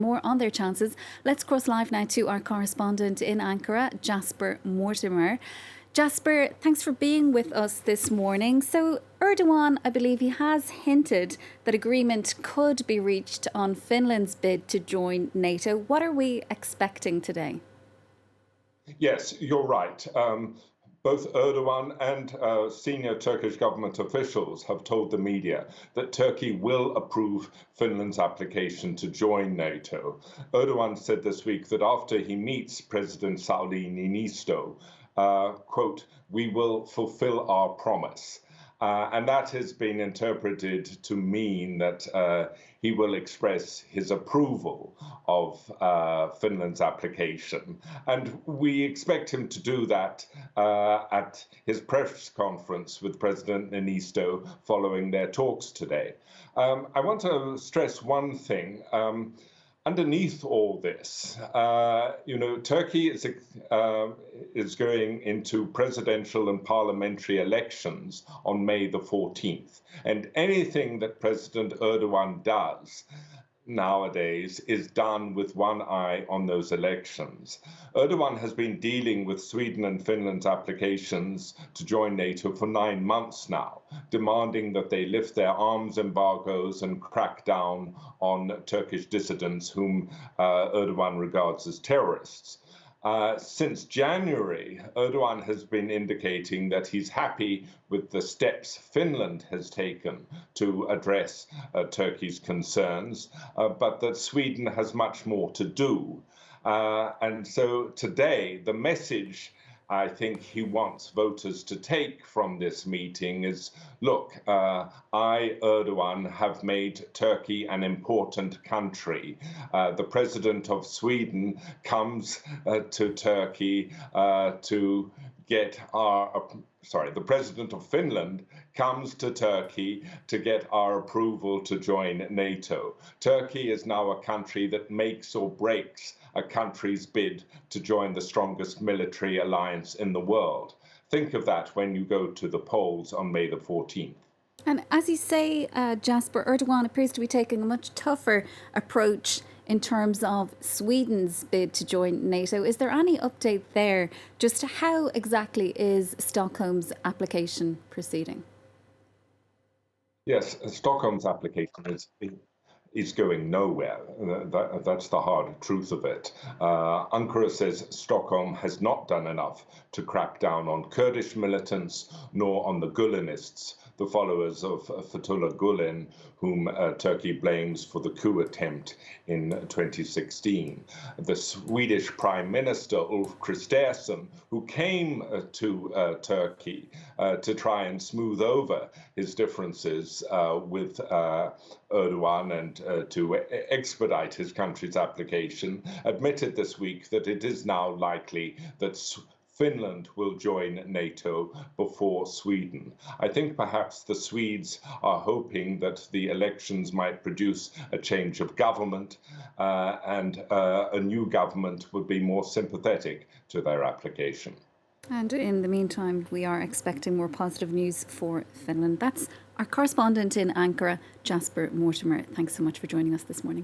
More on their chances. Let's cross live now to our correspondent in Ankara, Jasper Mortimer. Jasper, thanks for being with us this morning. So Erdogan, I believe he has hinted that agreement could be reached on Finland's bid to join NATO. What are we expecting today? Yes, you're right. Both Erdogan and senior Turkish government officials have told the media that Turkey will approve Finland's application to join NATO. Erdogan said this week that after he meets President Sauli Niinisto, quote, "we will fulfill our promise." And that has been interpreted to mean that he will express his approval of Finland's application. And we expect him to do that at his press conference with President Niinisto following their talks today. I want to stress one thing. Underneath all this, Turkey is going into presidential and parliamentary elections on May the 14th. And anything that President Erdogan does nowadays is done with one eye on those elections. Erdogan has been dealing with Sweden and Finland's applications to join NATO for 9 months now, demanding that they lift their arms embargoes and crack down on Turkish dissidents whom Erdogan regards as terrorists. Since January, Erdogan has been indicating that he's happy with the steps Finland has taken to address Turkey's concerns, but that Sweden has much more to do. And so today, the message I think he wants voters to take from this meeting is, look, I, Erdogan, have made Turkey an important country. The president of Sweden comes to Turkey to get the president of Finland comes to Turkey to get our approval to join NATO. Turkey is now a country that makes or breaks a country's bid to join the strongest military alliance in the world. Think of that when you go to the polls on May the 14th. And as you say, Jasper, Erdogan appears to be taking a much tougher approach in terms of Sweden's bid to join NATO. Is there any update there? Just how exactly is Stockholm's application proceeding? Yes, Stockholm's application is going nowhere. That's the hard truth of it. Ankara says Stockholm has not done enough to crack down on Kurdish militants nor on the Gulenists, the followers of Fethullah Gulen, whom Turkey blames for the coup attempt in 2016. The Swedish Prime Minister Ulf Kristersson, who came to Turkey to try and smooth over his differences with Erdogan and to expedite his country's application, admitted this week that it is now likely that Finland will join NATO before Sweden. I think perhaps the Swedes are hoping that the elections might produce a change of government and a new government would be more sympathetic to their application. And in the meantime, we are expecting more positive news for Finland. That's our correspondent in Ankara, Jasper Mortimer. Thanks so much for joining us this morning.